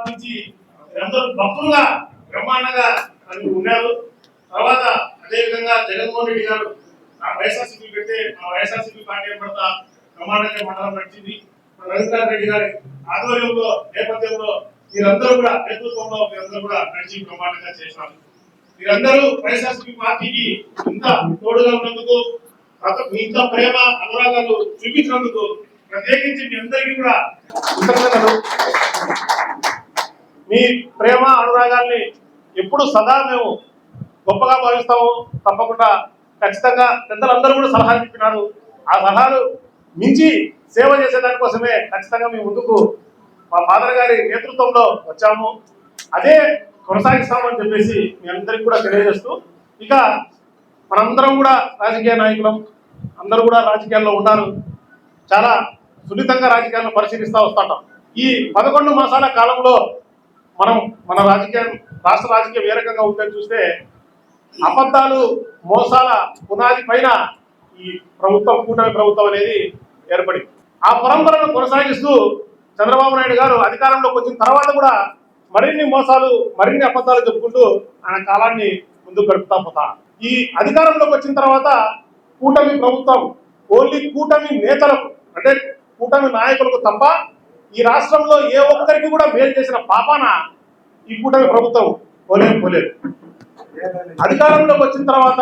నుంచి అందరూ భక్తులుగా బ్రహ్మాండంగా ఉన్నారు. తర్వాత అదేవిధంగా జగన్మోహన్ రెడ్డి గారు వైఎస్ఆర్సీపీ పెడితే ఆ వైఎస్ఆర్సీపీ పార్టీ ఏర్పడతా బ్రహ్మాండంగా మండలం నడిచింది. రవికాంత్ రెడ్డి గారి ఆధ్వర్యంలో నేపథ్యంలో మీరందరూ కూడా నేతృత్వంలో మీరందరూ కూడా నడిచి బ్రహ్మాండంగా చేశారు. మీరందరూ వైఎస్ఆర్సీపీ పార్టీకి ఇంత తోడుగా ఉన్నందుకు, ఇంత ప్రేమ అనురాగాలు చూపించినందుకు ప్రత్యేకించి మీ అందరికీ కూడా కృతజ్ఞతలు. మీ ప్రేమ అనురాగాల్ని ఎప్పుడు సదా మేము గొప్పగా భావిస్తాము. తప్పకుండా ఖచ్చితంగా పెద్దలందరూ కూడా సలహాలు చెప్పినారు. ఆ సలహాలు మించి సేవ చేసేదానికోసమే ఖచ్చితంగా మీ ముందుకు మా ఫాదర్ గారి నేతృత్వంలో వచ్చాము. అదే కొనసాగిస్తామని చెప్పేసి మీ అందరికీ కూడా తెలియజేస్తూ, ఇక మనందరం కూడా రాజకీయ నాయకులం, అందరూ కూడా రాజకీయాల్లో ఉన్నారు. చాలా సున్నితంగా రాజకీయాలను పరిశీలిస్తూ వస్తుంటాం. ఈ 11 మాసాల కాలంలో మనం మన రాష్ట్ర రాజకీయం ఏ రకంగా ఉందని చూస్తే, అబద్ధాలు మోసాల పునాది పైన ఈ ప్రభుత్వం, కూటమి ప్రభుత్వం అనేది ఏర్పడింది. ఆ పరంపరను కొనసాగిస్తూ చంద్రబాబు నాయుడు గారు అధికారంలోకి వచ్చిన తర్వాత కూడా మరిన్ని మోసాలు, మరిన్ని అబద్ధాలు చెప్పుకుంటూ ఆయన కాలాన్ని ముందుకు గడుపుతా పోతా. ఈ అధికారంలోకి వచ్చిన తర్వాత కూటమి ప్రభుత్వం ఓన్లీ కూటమి నేతలకు, అంటే కూటమి నాయకులకు తప్ప ఈ రాష్ట్రంలో ఏ ఒక్కరికి కూడా మేలు చేసిన పాపాన ఈ కూటమి ప్రభుత్వం పోలేదు. అధికారంలోకి వచ్చిన తర్వాత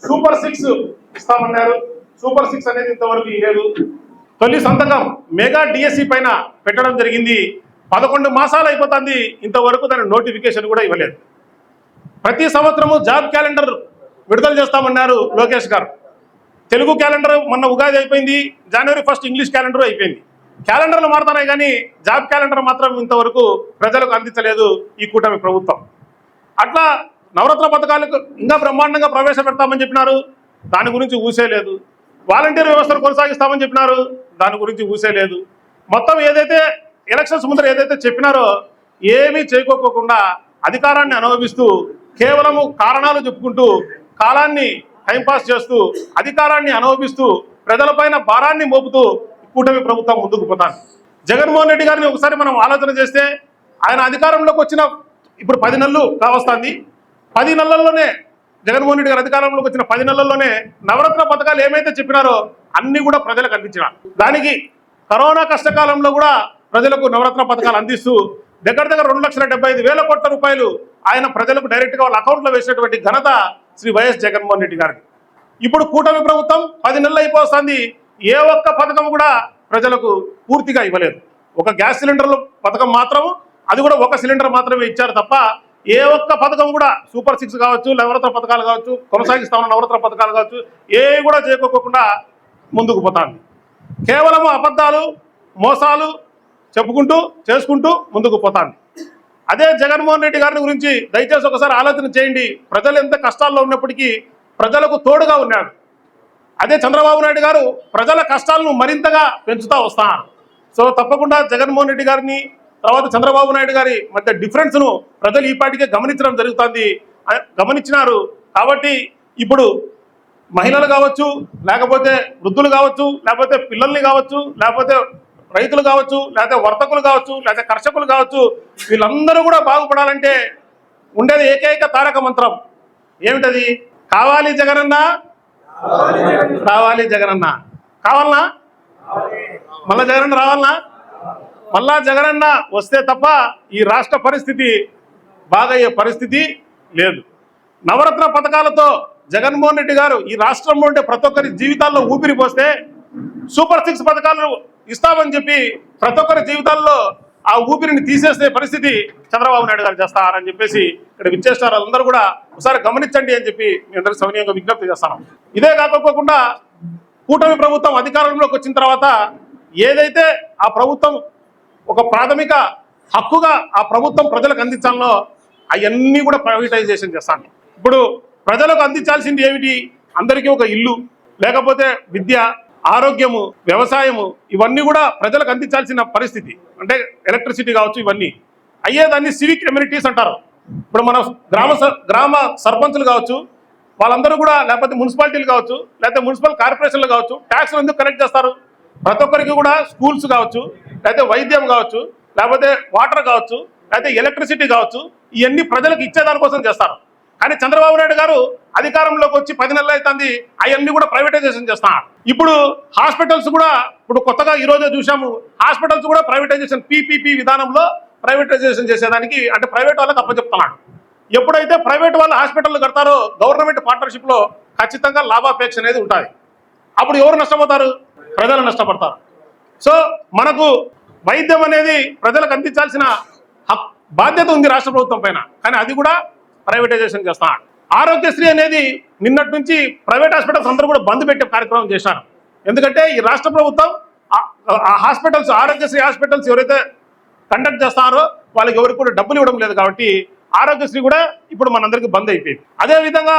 సూపర్ 6 ఇస్తామన్నారు. సూపర్ 6 అనేది ఇంతవరకు లేదు. తొలి సంతకం మెగా డిఎస్సి పైన పెట్టడం జరిగింది. 11 మాసాలు అయిపోతుంది, ఇంతవరకు దాని నోటిఫికేషన్ కూడా ఇవ్వలేదు. ప్రతి సంవత్సరము జాబ్ క్యాలెండర్ విడుదల చేస్తామన్నారు లోకేష్ గారు. తెలుగు క్యాలెండర్ మొన్న ఉగాది అయిపోయింది, జనవరి 1 ఇంగ్లీష్ క్యాలెండర్ అయిపోయింది. క్యాలెండర్లు మారుతున్నాయి కానీ జాబ్ క్యాలెండర్ మాత్రం ఇంతవరకు ప్రజలకు అందించలేదు ఈ కూటమి ప్రభుత్వం. అట్లా నవరత్న పథకాలకు ఇంకా బ్రహ్మాండంగా ప్రవేశపెడతామని చెప్పినారు, దాని గురించి ఊసేలేదు. వాలంటీర్ వ్యవస్థను కొనసాగిస్తామని చెప్పినారు, దాని గురించి ఊసేలేదు. మొత్తం ఏదైతే ఎలక్షన్స్ ముందర ఏదైతే చెప్పినారో ఏమీ చేయకోకుండా అధికారాన్ని అనుభవిస్తూ కేవలము కారణాలు చెప్పుకుంటూ కాలాన్ని టైంపాస్ చేస్తూ అధికారాన్ని అనుభవిస్తూ ప్రజలపైన భారాన్ని మోపుతూ కూటమి ప్రభుత్వం ముందుకు పోతాను. జగన్మోహన్ రెడ్డి గారిని ఒకసారి మనం ఆలోచన చేస్తే, ఆయన అధికారంలోకి వచ్చిన ఇప్పుడు 10 నెలలు కావస్తుంది. 10 నెలల్లోనే జగన్మోహన్ రెడ్డి గారు అధికారంలోకి వచ్చిన 10 నెలల్లోనే నవరత్న పథకాలు ఏమైతే చెప్పినారో అన్ని కూడా ప్రజలకు అందించినారు. దానికి కరోనా కష్టకాలంలో కూడా ప్రజలకు నవరత్న పథకాలు అందిస్తూ దగ్గర 2,75,000 కోట్ల రూపాయలు ఆయన ప్రజలకు డైరెక్ట్గా వాళ్ళ అకౌంట్లో వేసినటువంటి ఘనత శ్రీ వైఎస్ జగన్మోహన్ రెడ్డి గారికి. ఇప్పుడు కూటమి ప్రభుత్వం 10 నెలలు అయిపోతుంది, ఏ ఒక్క పథకం కూడా ప్రజలకు పూర్తిగా ఇవ్వలేదు. ఒక గ్యాస్ సిలిండర్ల పథకం మాత్రం, అది కూడా 1 సిలిండర్ మాత్రమే ఇచ్చారు తప్ప ఏ ఒక్క పథకం కూడా సూపర్ 6 కావచ్చు, నవరత్న పథకాలు కావచ్చు, కొనసాగిస్తా ఉన్న నవరత్న పథకాలు కావచ్చు, ఏ కూడా చేయకోకుండా ముందుకు పోతాంది. కేవలం అబద్ధాలు మోసాలు చెప్పుకుంటూ చేసుకుంటూ ముందుకు పోతాంది. అదే జగన్మోహన్ రెడ్డి గారిని గురించి దయచేసి ఒకసారి ఆలోచన చేయండి. ప్రజలు ఎంత కష్టాల్లో ఉన్నప్పటికీ ప్రజలకు తోడుగా ఉన్నాడు. అదే చంద్రబాబు నాయుడు గారు ప్రజల కష్టాలను మరింతగా పెంచుతూ వస్తున్నారు. సో తప్పకుండా జగన్మోహన్ రెడ్డి గారిని తర్వాత చంద్రబాబు నాయుడు గారి మధ్య డిఫరెన్స్ను ప్రజలు ఈ పాటికే గమనించడం జరుగుతుంది, గమనించినారు. కాబట్టి ఇప్పుడు మహిళలు కావచ్చు, లేకపోతే వృద్ధులు కావచ్చు, లేకపోతే పిల్లల్ని కావచ్చు, లేకపోతే రైతులు కావచ్చు, లేకపోతే వర్తకులు కావచ్చు, లేకపోతే కర్షకులు కావచ్చు, వీళ్ళందరూ కూడా బాగుపడాలంటే ఉండేది ఏకైక తారక మంత్రం ఏమిటది? కావాలి జగనన్న, రావాలి జగనన్న. కావాలనా? మళ్ళా జగనన్న రావాలనా? మళ్ళా జగనన్న వస్తే తప్ప ఈ రాష్ట్ర పరిస్థితి బాగయ్యే పరిస్థితి లేదు. నవరత్న పథకాలతో జగన్మోహన్ రెడ్డి గారు ఈ రాష్ట్రంలో ఉండే ప్రతి ఒక్కరి జీవితాల్లో ఊపిరి పోస్తే, సూపర్ 6 పథకాలు ఇస్తామని చెప్పి ప్రతి ఒక్కరి జీవితాల్లో ఆ ఊపిరిని తీసేసే పరిస్థితి చంద్రబాబు నాయుడు గారు చేస్తారని చెప్పేసి ఇక్కడ విచ్చేస్తారు. అందరూ కూడా ఒకసారి గమనించండి అని చెప్పి మీ అందరికీ సవినీయంగా విజ్ఞప్తి చేస్తాను. ఇదే కాకపోకుండా కూటమి ప్రభుత్వం అధికారంలోకి వచ్చిన తర్వాత ఏదైతే ఆ ప్రభుత్వం ఒక ప్రాథమిక హక్కుగా ఆ ప్రభుత్వం ప్రజలకు అందించాలో అవన్నీ కూడా ప్రైవేటైజేషన్ చేస్తాను. ఇప్పుడు ప్రజలకు అందించాల్సింది ఏమిటి? అందరికీ ఒక ఇల్లు, లేకపోతే విద్య, ఆరోగ్యము, వ్యవసాయము, ఇవన్నీ కూడా ప్రజలకు అందించాల్సిన పరిస్థితి. అంటే ఎలక్ట్రిసిటీ కావచ్చు, ఇవన్నీ అయ్యేదాన్ని సివిక్ ఎమ్యూనిటీస్ అంటారు. ఇప్పుడు మన గ్రామ సర్పంచులు కావచ్చు, వాళ్ళందరూ కూడా, లేకపోతే మున్సిపాలిటీలు కావచ్చు, లేకపోతే మున్సిపల్ కార్పొరేషన్లు కావచ్చు, ట్యాక్స్లు ఎందుకు కలెక్ట్ చేస్తారు? ప్రతి ఒక్కరికి కూడా స్కూల్స్ కావచ్చు, లేకపోతే వైద్యం కావచ్చు, లేకపోతే వాటర్ కావచ్చు, లేకపోతే ఎలక్ట్రిసిటీ కావచ్చు, ఇవన్నీ ప్రజలకు ఇచ్చేదానికోసం చేస్తారు. కానీ చంద్రబాబు నాయుడు గారు అధికారంలోకి వచ్చి 10 నెలలు అవుతుంది, అవన్నీ కూడా ప్రైవేటైజేషన్ చేస్తున్నారు. ఇప్పుడు హాస్పిటల్స్ కూడా ఇప్పుడు కొత్తగా ఈ రోజే చూసాము, హాస్పిటల్స్ కూడా ప్రైవేటైజేషన్ పీపీపీ విధానంలో ప్రైవేటైజేషన్ చేసేదానికి అంటే ప్రైవేట్ వాళ్ళకి అప్పచెప్తున్నాడు. ఎప్పుడైతే ప్రైవేట్ వాళ్ళు హాస్పిటల్ కడతారో గవర్నమెంట్ పార్ట్నర్షిప్ లో ఖచ్చితంగా లాభాపేక్ష అనేది ఉంటుంది. అప్పుడు ఎవరు నష్టపోతారు? ప్రజలు నష్టపడతారు. సో మనకు వైద్యం అనేది ప్రజలకు అందించాల్సిన బాధ్యత ఉంది రాష్ట్ర ప్రభుత్వం పైన, కానీ అది కూడా ప్రైవేటైజేషన్ చేస్తున్నారు. ఆరోగ్యశ్రీ అనేది నిన్నటి నుంచి ప్రైవేట్ హాస్పిటల్స్ అందరూ కూడా బంద్ పెట్టే కార్యక్రమం చేశారు. ఎందుకంటే ఈ రాష్ట్ర ప్రభుత్వం ఆ హాస్పిటల్స్, ఆరోగ్యశ్రీ హాస్పిటల్స్ ఎవరైతే కండక్ట్ చేస్తున్నారో వాళ్ళకి ఎవరికి కూడా డబ్బులు ఇవ్వడం లేదు. కాబట్టి ఆరోగ్యశ్రీ కూడా ఇప్పుడు మనందరికీ బంద్ అయిపోయింది. అదేవిధంగా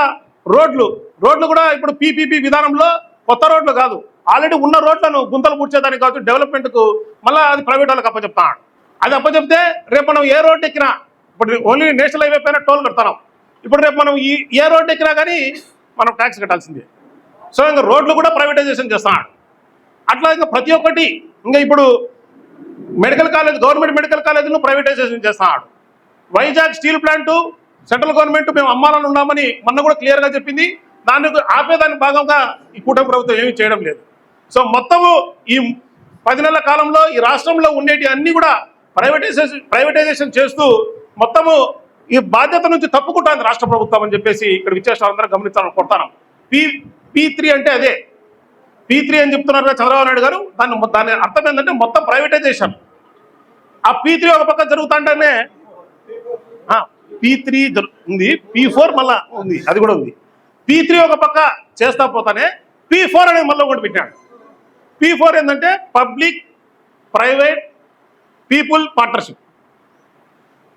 రోడ్లు కూడా ఇప్పుడు పీపీపీ విధానంలో కొత్త రోడ్లు కాదు, ఆల్రెడీ ఉన్న రోడ్లను గుంతలు పూడ్చేదానికి కావచ్చు, డెవలప్మెంట్కు మళ్ళీ అది ప్రైవేట్ వాళ్ళకి అప్పచెప్తాడు. అది అప్పచెప్తే రేపు మనం ఏ రోడ్డు ఎక్కినా, ఇప్పుడు ఓన్లీ నేషనల్ హైవే పైన టోల్ కడతాం, ఇప్పుడు రేపు మనం ఏ రోడ్డు ఎక్కినా కానీ మనం ట్యాక్స్ కట్టాల్సిందే. సో ఇంకా రోడ్లు కూడా ప్రైవేటైజేషన్ చేస్తున్నాడు. అట్లా ఇంకా ప్రతి ఒక్కటి, ఇంకా ఇప్పుడు మెడికల్ కాలేజ్, గవర్నమెంట్ మెడికల్ కాలేజీను ప్రైవేటైజేషన్ చేస్తున్నాడు. Vizag steel plant central government మేము అమ్మాలని ఉన్నామని మొన్న కూడా క్లియర్గా చెప్పింది. దానికి ఆపేదాని భాగంగా ఈ కూటమి ప్రభుత్వం ఏమీ చేయడం లేదు. సో మొత్తము ఈ 10 నెలల కాలంలో ఈ రాష్ట్రంలో ఉండేటి అన్ని కూడా ప్రైవేటైజేషన్ చేస్తూ మొత్తము ఈ బాధ్యత నుంచి తప్పుకుంటుంది రాష్ట్ర ప్రభుత్వం అని చెప్పేసి ఇక్కడ విచ్చేసిన అందరూ గమనించాలని కోరుతాను. P3 అంటే అదే P3 అని చెప్తున్నారు చంద్రబాబు నాయుడు గారు. దాని అర్థం ఏంటంటే మొత్తం ప్రైవేటైజేషన్. ఆ P3 ఒక పక్క జరుగుతుంటేనే P3 ఉంది, P4 మళ్ళా ఉంది, అది కూడా ఉంది. P3 ఒక పక్క చేస్తా పోతానే P4 అనేది మళ్ళీ ఒకటి పెట్టాడు. P4 ఏంటంటే పబ్లిక్ ప్రైవేట్ పీపుల్ పార్ట్నర్షిప్.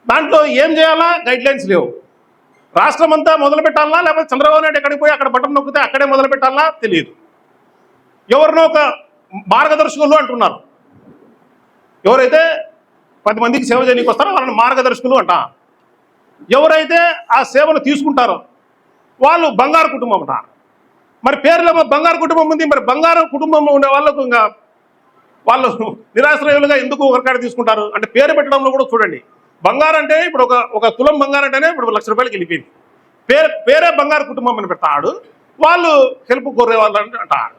దాంట్లో ఏం చేయాలా గైడ్ లైన్స్ లేవు. రాష్ట్రం అంతా మొదలు పెట్టాలా, లేకపోతే చంద్రబాబు నాయుడు ఎక్కడికి పోయి అక్కడ బటన్ నొక్కితే అక్కడే మొదలు పెట్టాలా తెలియదు. ఎవరినో ఒక మార్గదర్శకులు అంటున్నారు. ఎవరైతే 10 మందికి సేవ చేయడానికి వస్తారో వాళ్ళని మార్గదర్శకులు అంట. ఎవరైతే ఆ సేవను తీసుకుంటారో వాళ్ళు బంగారు కుటుంబం అంట. మరి పేర్లో బంగారు కుటుంబం ఉంది, మరి బంగారు కుటుంబం ఉండే వాళ్ళకు ఇంకా వాళ్ళు నిరాశ్రయులుగా ఎందుకు ఒకరికాడ తీసుకుంటారు అంటే పేరు పెట్టడంలో కూడా చూడండి. బంగారు అంటే ఇప్పుడు ఒక తులం బంగారు అంటేనే ఇప్పుడు ₹1,00,000 వెళ్ళిపోయింది. పేరే బంగారు కుటుంబం అని పెడతాడు, వాళ్ళు హెల్ప్ కోరే వాళ్ళు అంటారు.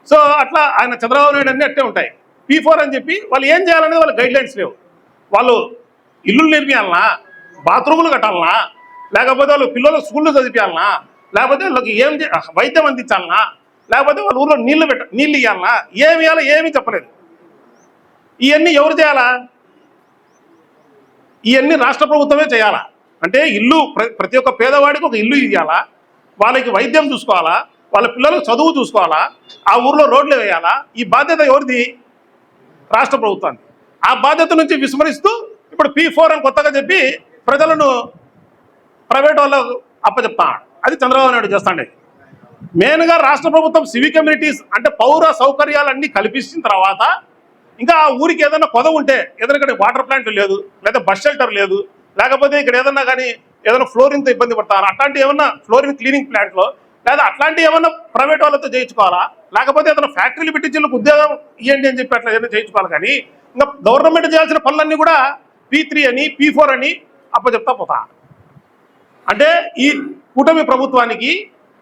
సో అట్లా ఆయన చంద్రబాబు నాయుడు అన్నీ అట్టే ఉంటాయి. P4 అని చెప్పి వాళ్ళు ఏం చేయాలనేది వాళ్ళ గైడ్ లైన్స్ లేవు. వాళ్ళు ఇల్లులు నిర్మియాలనా, బాత్రూములు కట్టాలనా, లేకపోతే వాళ్ళు పిల్లలు స్కూళ్ళు చదివించాలనా, లేకపోతే వాళ్ళకి వైద్యం అందించాలనా, లేకపోతే వాళ్ళ ఊళ్ళో నీళ్ళు ఇవ్వాలనా, ఏమి ఇవ్వాలో ఏమీ చెప్పలేదు. ఇవన్నీ ఎవరు చేయాలా? ఇవన్నీ రాష్ట్ర ప్రభుత్వమే చేయాలా. అంటే ఇల్లు ప్రతి ఒక్క పేదవాడికి ఒక ఇల్లు ఇవ్వాలా, వాళ్ళకి వైద్యం చూసుకోవాలా, వాళ్ళ పిల్లలకు చదువు చూసుకోవాలా, ఆ ఊర్లో రోడ్లు వేయాలా. ఈ బాధ్యత ఎవరిది? రాష్ట్ర ప్రభుత్వాన్ని. ఆ బాధ్యత నుంచి విస్మరిస్తూ ఇప్పుడు P4 అని కొత్తగా చెప్పి ప్రజలను ప్రైవేట్ వాళ్ళకు అప్పచెప్తాడు. అది చంద్రబాబు నాయుడు చేస్తాండే. మెయిన్గా రాష్ట్ర ప్రభుత్వం సివిక్ కమ్యూనిటీస్ అంటే పౌర సౌకర్యాలన్నీ కల్పించిన తర్వాత ఇంకా ఆ ఊరికి ఏదైనా కొద ఉంటే, ఏదైనా వాటర్ ప్లాంట్ లేదు, లేదా బస్ షెల్టర్ లేదు, లేకపోతే ఇక్కడ ఏదన్నా కానీ ఏదైనా ఫ్లోరింగ్తో ఇబ్బంది పడతారు, అట్లాంటి ఏమన్నా ఫ్లోరింగ్ క్లీనింగ్ ప్లాంట్లో లేదా అట్లాంటి ఏమన్నా ప్రైవేట్ వాళ్ళతో చేయించుకోవాలా, లేకపోతే ఏదైనా ఫ్యాక్టరీలు పెట్టించి ఉద్యోగం ఇవ్వండి అని చెప్పి అట్లా ఏదైనా చేయించుకోవాలి. కానీ ఇంకా గవర్నమెంట్ చేయాల్సిన పనులన్నీ కూడా P3 అని P4 అని అప్పచెప్తా పోతా. అంటే ఈ కూటమి ప్రభుత్వానికి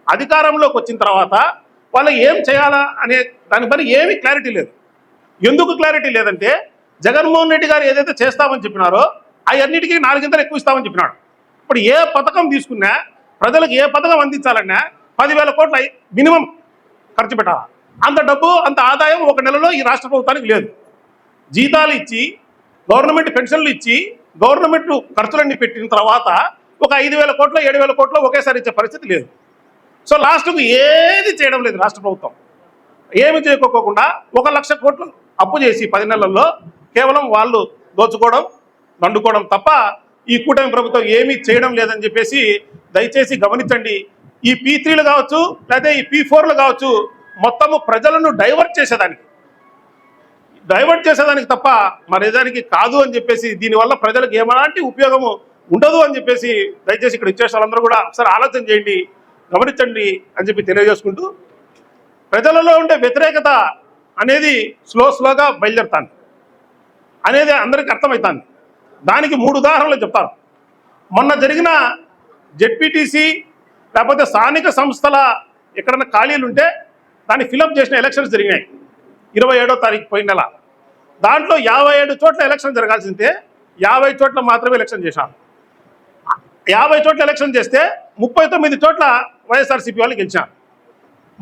అధికారంలోకి వచ్చిన తర్వాత వాళ్ళు ఏం చేయాలా అనే దానిపైన ఏమీ క్లారిటీ లేదు. ఎందుకు క్లారిటీ లేదంటే జగన్మోహన్ రెడ్డి గారు ఏదైతే చేస్తామని చెప్పినారో అవన్నిటికీ 4 ఎక్కువ ఇస్తామని చెప్పినాడు. ఇప్పుడు ఏ పథకం తీసుకున్నా, ప్రజలకు ఏ పథకం అందించాలన్నా 10,000 కోట్ల మినిమం ఖర్చు పెట్టాలి. అంత డబ్బు, అంత ఆదాయం ఒక నెలలో ఈ రాష్ట్ర ప్రభుత్వానికి లేదు. జీతాలు ఇచ్చి, గవర్నమెంట్ పెన్షన్లు ఇచ్చి, గవర్నమెంట్ ఖర్చులన్నీ పెట్టిన తర్వాత ఒక 5,000 కోట్లు 7,000 కోట్లు ఒకేసారి ఇచ్చే పరిస్థితి లేదు. సో లాస్ట్కు ఏది చేయడం లేదు రాష్ట్ర ప్రభుత్వం. ఏమి చేయకోకుండా 1,00,000 కోట్లు అప్పు చేసి 10 నెలల్లో కేవలం వాళ్ళు దోచుకోవడం, దండుకోవడం తప్ప ఈ కూటమి ప్రభుత్వం ఏమీ చేయడం లేదని చెప్పేసి దయచేసి గమనించండి. ఈ P3లు కావచ్చు, లేదా ఈ P4లు కావచ్చు, మొత్తము ప్రజలను డైవర్ట్ చేసేదానికి తప్ప మరేదానికి కాదు అని చెప్పేసి, దీనివల్ల ప్రజలకు ఏమాంటి ఉపయోగము ఉండదు అని చెప్పేసి దయచేసి ఇక్కడ ఇచ్చే వాళ్ళందరూ కూడా ఒకసారి ఆలోచన చేయండి, గమనించండి అని చెప్పి తెలియజేసుకుంటూ, ప్రజలలో ఉండే వ్యతిరేకత అనేది స్లోగా బయలుదేరుతాను అనేది అందరికీ అర్థమవుతుంది. దానికి 3 ఉదాహరణలు చెప్తాను. మొన్న జరిగిన జెడ్పీటీసీ లేకపోతే స్థానిక సంస్థల ఎక్కడన్నా ఖాళీలు ఉంటే దాన్ని ఫిలప్ చేసిన ఎలక్షన్స్ జరిగినాయి 27వ తారీఖు పోయిన నెల. దాంట్లో 57 చోట్ల ఎలక్షన్ జరగాల్సిందే 50 చోట్ల మాత్రమే ఎలక్షన్ చేశారు. 50 చోట్ల ఎలక్షన్ చేస్తే 39 చోట్ల వైఎస్ఆర్సీపీ వాళ్ళు గెలిచారు.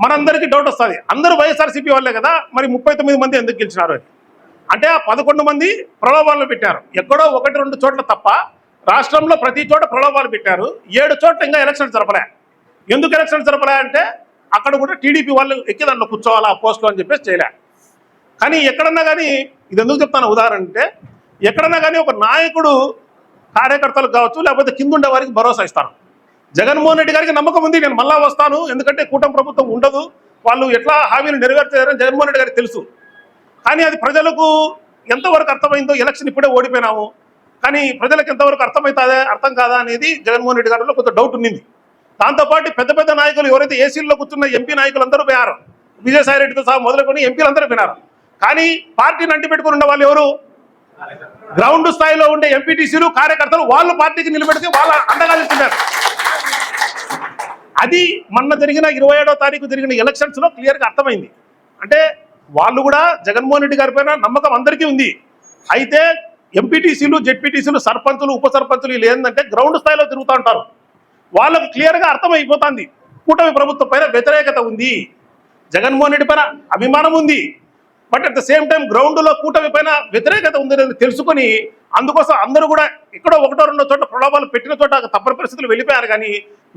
మనందరికీ డౌట్ వస్తుంది, అందరూ వైఎస్ఆర్సీపీ వాళ్ళే కదా, మరి 39 మంది ఎందుకు గెలిచినారు అని. అంటే ఆ 11 మంది ప్రలోభాలను పెట్టారు. ఎక్కడో 1-2 చోట్ల తప్ప రాష్ట్రంలో ప్రతి చోట ప్రలోభాలు పెట్టారు. 7 చోట్ల ఇంకా ఎలక్షన్ జరపలే. ఎందుకు ఎలక్షన్ జరపలే అంటే అక్కడ కూడా టీడీపీ వాళ్ళు ఎక్కి దాంట్లో కూర్చోవాలా ఆ పోస్టులో అని చెప్పేసి చేయలే. కానీ ఎక్కడన్నా కానీ ఇది ఎందుకు చెప్తాను ఉదాహరణ అంటే, ఎక్కడన్నా కానీ ఒక నాయకుడు కార్యకర్తలకు కావచ్చు లేకపోతే కింద ఉండే వారికి భరోసా ఇస్తారు. జగన్మోహన్ రెడ్డి గారికి నమ్మకం ఉంది, నేను మళ్ళా వస్తాను, ఎందుకంటే కూటమి ప్రభుత్వం ఉండదు, వాళ్ళు ఎట్లా హామీలు నెరవేర్చారని జగన్మోహన్ రెడ్డి గారికి తెలుసు. కానీ అది ప్రజలకు ఎంతవరకు అర్థమైందో, ఎలక్షన్ ఇప్పుడే ఓడిపోయినాము కానీ ప్రజలకు ఎంతవరకు అర్థమవుతుందా అర్థం కాదా అనేది జగన్మోహన్ రెడ్డి గారిలో కొంత డౌట్ ఉన్నింది. దాంతోపాటు పెద్ద పెద్ద నాయకులు ఎవరైతే ఏసీల్లో కూర్చున్న ఎంపీ నాయకులు అందరూ పోయారు, విజయసాయి రెడ్డితో సహా మొదలుకొని ఎంపీలు అందరూ పోయినారు. కానీ పార్టీని అంటి పెట్టుకుని ఉన్న వాళ్ళు ఎవరు? గ్రౌండ్ స్థాయిలో ఉండే ఎంపీటీసీలు కార్యకర్తలు, వాళ్ళు పార్టీకి నిలబెడితే వాళ్ళ అండగా నిలుస్తున్నారు. అది మొన్న జరిగిన 27వ తారీఖు జరిగిన ఎలక్షన్స్ లో క్లియర్ గా అర్థమైంది. అంటే వాళ్ళు కూడా జగన్మోహన్ రెడ్డి గారి పైన నమ్మకం అందరికీ ఉంది. అయితే ఎంపీటీసీలు జెడ్పీటీసీలు సర్పంచులు ఉప సర్పంచులు వీళ్ళు ఏంటంటే గ్రౌండ్ స్థాయిలో తిరుగుతూ ఉంటారు. వాళ్ళకు క్లియర్ గా అర్థమైపోతుంది కూటమి ప్రభుత్వం పైన వ్యతిరేకత ఉంది, జగన్మోహన్ రెడ్డి పైన అభిమానం ఉంది, but at the same time ground లో కూటమి పైన వ్యతిరేకత ఉందని తెలుసుకొని అందుకోసం అందరూ కూడా ఎక్కడో 1-2 చోట్ల ప్రలోభాలు పెట్టిన చోట తప్పని పరిస్థితులు వెళ్ళిపోయారు. కానీ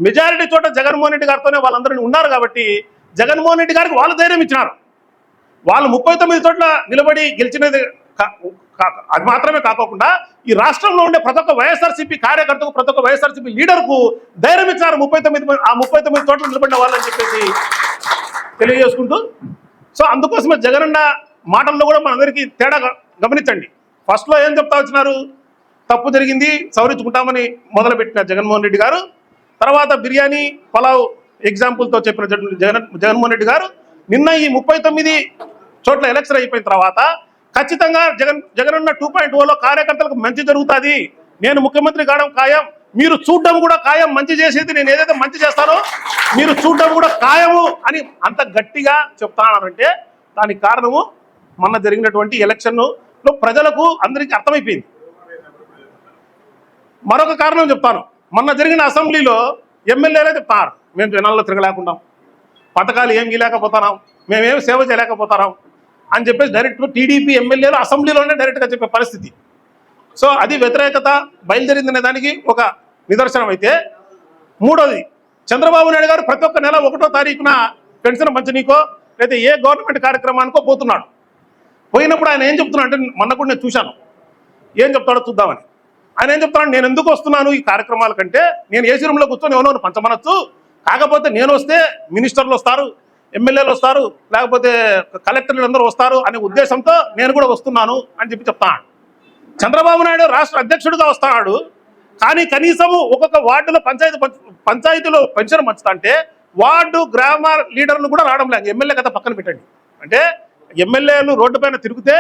మెజారిటీ చోట జగన్మోహన్ రెడ్డి గారితోనే వాళ్ళందరూ ఉన్నారు కాబట్టి జగన్మోహన్ రెడ్డి గారికి వాళ్ళు ధైర్యం ఇచ్చినారు. వాళ్ళు 39 చోట్ల నిలబడి గెలిచినది అది మాత్రమే కాకుండా ఈ రాష్ట్రంలో ఉండే ప్రతి ఒక్క వైఎస్ఆర్సీపీ కార్యకర్తకు ప్రతి ఒక్క వైఎస్ఆర్సీపీ లీడర్కు ధైర్యం ఇచ్చారు 39 చోట్ల నిలబడిన వాళ్ళని చెప్పేసి తెలియజేసుకుంటూ, సో అందుకోసమే జగనన్న మాటల్లో కూడా మనందరికీ తేడా గమనించండి. ఫస్ట్లో ఏం చెప్తా వచ్చినారు, తప్పు జరిగింది సవరించుకుంటామని మొదలుపెట్టిన జగన్మోహన్ రెడ్డి గారు, తర్వాత బిర్యానీ పలావ్ ఎగ్జాంపుల్తో చెప్పిన జగన్మోహన్ రెడ్డి గారు నిన్న ఈ 39 చోట్ల ఎలక్షన్ అయిపోయిన తర్వాత ఖచ్చితంగా జగనన్న 2.0లో కార్యకర్తలకు మంచి జరుగుతుంది, నేను ముఖ్యమంత్రి కావడం ఖాయం, మీరు చూడడం కూడా ఖాయం, మంచి చేసేది నేను ఏదైతే మంచి చేస్తానో మీరు చూడడం కూడా ఖాయము అని అంత గట్టిగా చెప్తానంటే దానికి కారణము మొన్న జరిగినటువంటి ఎలక్షన్లో ప్రజలకు అందరికీ అర్థమైపోయింది. మరొక కారణం చెప్తాను, మొన్న జరిగిన అసెంబ్లీలో ఎమ్మెల్యేలే చెప్తారు మేము జనాల్లో తిరగలేకుండాం, పథకాలు ఏం గీలేకపోతున్నాం, మేమేం సేవ చేయలేకపోతున్నాం అని చెప్పేసి డైరెక్ట్ టీడీపీ ఎమ్మెల్యేలు అసెంబ్లీలోనే డైరెక్ట్గా చెప్పే పరిస్థితి. సో అది వ్యతిరేకత బయలుదేరిందనే దానికి ఒక నిదర్శనం. అయితే మూడోది, చంద్రబాబు నాయుడు గారు ప్రతి ఒక్క నెల 1వ తారీఖున పెన్షన్ పంచనీకో లేదా ఏ గవర్నమెంట్ కార్యక్రమానికో పోతున్నాడు. పోయినప్పుడు ఆయన ఏం చెప్తున్నాడు అంటే మొన్న కూడా నేను చూశాను, ఏం చెప్తాడో చూద్దామని. ఆయన ఏం చెప్తున్నాడు, నేను ఎందుకు వస్తున్నాను ఈ కార్యక్రమాల కంటే, నేను ఏసీ రూమ్లో కూర్చొని ఎవరో పంచమనొచ్చు, కాకపోతే నేను వస్తే మినిస్టర్లు వస్తారు, ఎమ్మెల్యేలు వస్తారు, లేకపోతే కలెక్టర్లు అందరూ వస్తారు అనే ఉద్దేశంతో నేను కూడా వస్తున్నాను అని చెప్తాడు. చంద్రబాబు నాయుడు రాష్ట్ర అధ్యక్షుడిగా వస్తున్నాడు, కానీ కనీసము ఒక్కొక్క వార్డులో పంచాయతీలో పెన్షన్ పంచుతుంటే వార్డు గ్రామ లీడర్లు కూడా రావడం లేదు. ఎమ్మెల్యే కథ పక్కన పెట్టండి. అంటే ఎమ్మెల్యేలు రోడ్డు పైన తిరిగితే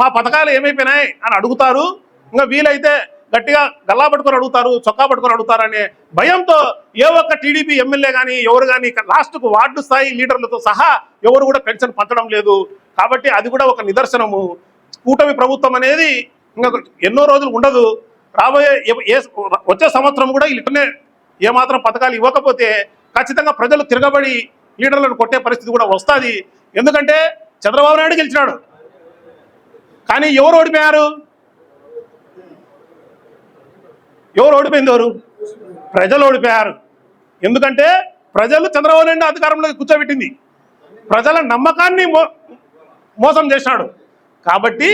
మా పథకాలు ఏమైపోయినాయి అని అడుగుతారు, ఇంకా వీలైతే గట్టిగా గల్లా పట్టుకొని అడుగుతారు, చొక్కా పట్టుకొని అడుగుతారు అనే భయంతో ఏ ఒక్క టీడీపీ ఎమ్మెల్యే కానీ ఎవరు కానీ లాస్ట్కు వార్డు స్థాయి లీడర్లతో సహా ఎవరు కూడా పెన్షన్ పంచడం లేదు. కాబట్టి అది కూడా ఒక నిదర్శనము, కూటమి ప్రభుత్వం అనేది ఇంకా ఎన్నో రోజులు ఉండదు, రాబోయే వచ్చే సంవత్సరం కూడా ఇట్లనే ఏమాత్రం పథకాలు ఇవ్వకపోతే ఖచ్చితంగా ప్రజలు తిరగబడి లీడర్లను కొట్టే పరిస్థితి కూడా వస్తుంది. ఎందుకంటే చంద్రబాబు నాయుడు గెలిచినాడు, కానీ ఎవరు ఓడిపోయారు? ఎవరు ఓడిపోయింది? ఎవరు? ప్రజలు ఓడిపోయారు. ఎందుకంటే ప్రజలు చంద్రబాబు నాయుడు అధికారంలోకి కూర్చోబెట్టింది, ప్రజల నమ్మకాన్ని మోసం చేసినాడు. కాబట్టి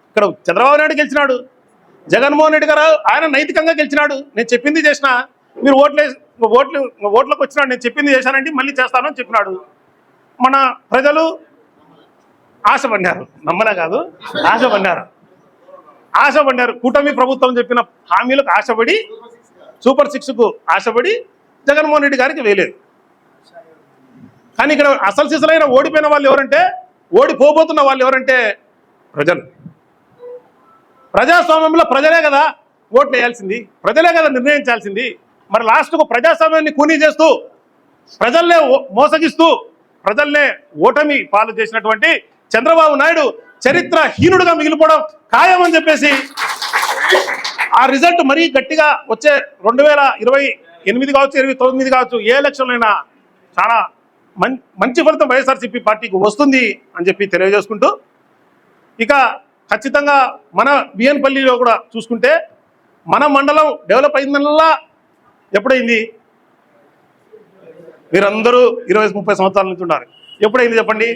ఇక్కడ చంద్రబాబు నాయుడు గెలిచినాడు, జగన్మోహన్ రెడ్డి గారు ఆయన నైతికంగా గెలిచినాడు, నేను చెప్పింది చేసిన, మీరు ఓట్లకు వచ్చినాడు, నేను చెప్పింది చేశానంటే మళ్ళీ చేస్తానని చెప్పినాడు. మన ప్రజలు ఆశపడ్డారు, నమ్మలే కాదు ఆశపడ్డారు. కూటమి ప్రభుత్వం చెప్పిన హామీలకు ఆశపడి, సూపర్ 6కు ఆశపడి జగన్మోహన్ రెడ్డి గారికి వేయలేదు. కానీ ఇక్కడ అసలు సిసలైన ఓడిపోయిన వాళ్ళు ఎవరంటే, ఓడిపోబోతున్న వాళ్ళు ఎవరంటే ప్రజలు. ప్రజాస్వామ్యంలో ప్రజలే కదా ఓట్లు వేయాల్సింది, ప్రజలే కదా నిర్ణయించాల్సింది. మరి లాస్ట్కు ప్రజాస్వామ్యాన్ని కూనీ చేస్తూ ప్రజల్నే మోసగిస్తూ ప్రజల్నే ఓటమి పాలు చేసినటువంటి చంద్రబాబు నాయుడు చరిత్రహీనుడుగా మిగిలిపోవడం ఖాయమని చెప్పేసి ఆ రిజల్ట్ మరీ గట్టిగా వచ్చే 2028 కావచ్చు 29 కావచ్చు ఏ ఎలక్షన్లైనా చాలా మంచి ఫలితం వైఎస్ఆర్సీపీ పార్టీకి వస్తుంది అని చెప్పి తెలియజేసుకుంటూ, ఇక ఖచ్చితంగా మన బిఎన్పల్లిలో కూడా చూసుకుంటే మన మండలం డెవలప్ అయిందల్లా ఎప్పుడైంది? మీరందరూ 20-30 సంవత్సరాల నుంచి ఉన్నారు. ఎప్పుడైంది చెప్పండి?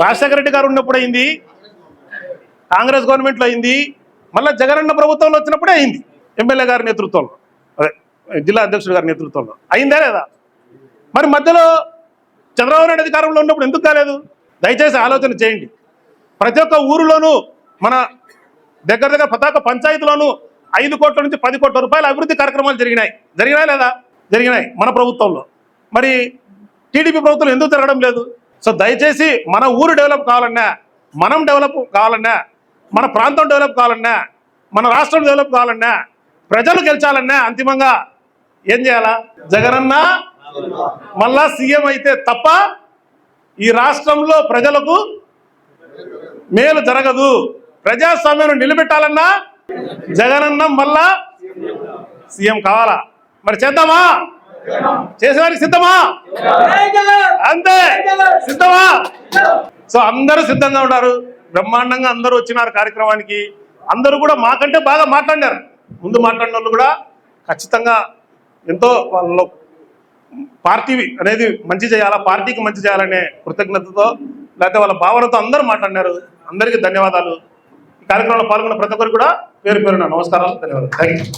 రాజశేఖర రెడ్డి గారు ఉన్నప్పుడు అయింది, కాంగ్రెస్ గవర్నమెంట్లో అయింది, మళ్ళీ జగనన్న ప్రభుత్వంలో వచ్చినప్పుడే అయింది. ఎమ్మెల్యే గారి నేతృత్వంలో, అదే జిల్లా అధ్యక్షుడు గారి నేతృత్వంలో అయిందా లేదా? మరి మధ్యలో చంద్రబాబు నాయుడు అధికారంలో ఉన్నప్పుడు ఎందుకు కాలేదు? దయచేసి ఆలోచన చేయండి. ప్రతి ఒక్క ఊరిలోనూ మన దగ్గర ప్రతి పంచాయతీలోనూ 5 కోట్ల నుంచి 10 కోట్ల రూపాయల అభివృద్ధి కార్యక్రమాలు జరిగినాయి లేదా? జరిగినాయి మన ప్రభుత్వంలో. మరి టీడీపీ ప్రభుత్వం ఎందుకు జరగడం లేదు? సో దయచేసి మన ఊరు డెవలప్ కావాలన్నా, మనం డెవలప్ కావాలన్నా, మన ప్రాంతం డెవలప్ కావాలన్నా, మన రాష్ట్రం డెవలప్ కావాలన్నా, ప్రజలు గెలిచాలన్నా అంతిమంగా ఏం చేయాలా? జగనన్న మళ్ళా సీఎం అయితే తప్ప ఈ రాష్ట్రంలో ప్రజలకు మేలు జరగదు. ప్రజాస్వామ్యాన్ని నిలబెట్టాలన్నా జగనన్న మళ్ళా సీఎం కావాలా? మరి చేద్దామా? చేసేవారికి సిద్ధమా? అంతే, సిద్ధమా? సో అందరూ సిద్ధంగా ఉన్నారు, బ్రహ్మాండంగా అందరూ వచ్చినారు కార్యక్రమానికి. అందరూ కూడా మాకంటే బాగా మాట్లాడారు. ముందు మాట్లాడిన వాళ్ళు కూడా ఖచ్చితంగా ఎంతో వాళ్ళలో పార్టీ అనేది మంచి చేయాలా, పార్టీకి మంచి చేయాలనే కృతజ్ఞతతో లేకపోతే వాళ్ళ భావనతో అందరూ మాట్లాడినారు. అందరికీ ధన్యవాదాలు. ఈ కార్యక్రమంలో పాల్గొన్న ప్రతి ఒక్కరు కూడా పేరు పేరున నమస్కారాలు, ధన్యవాదాలు. Thank you.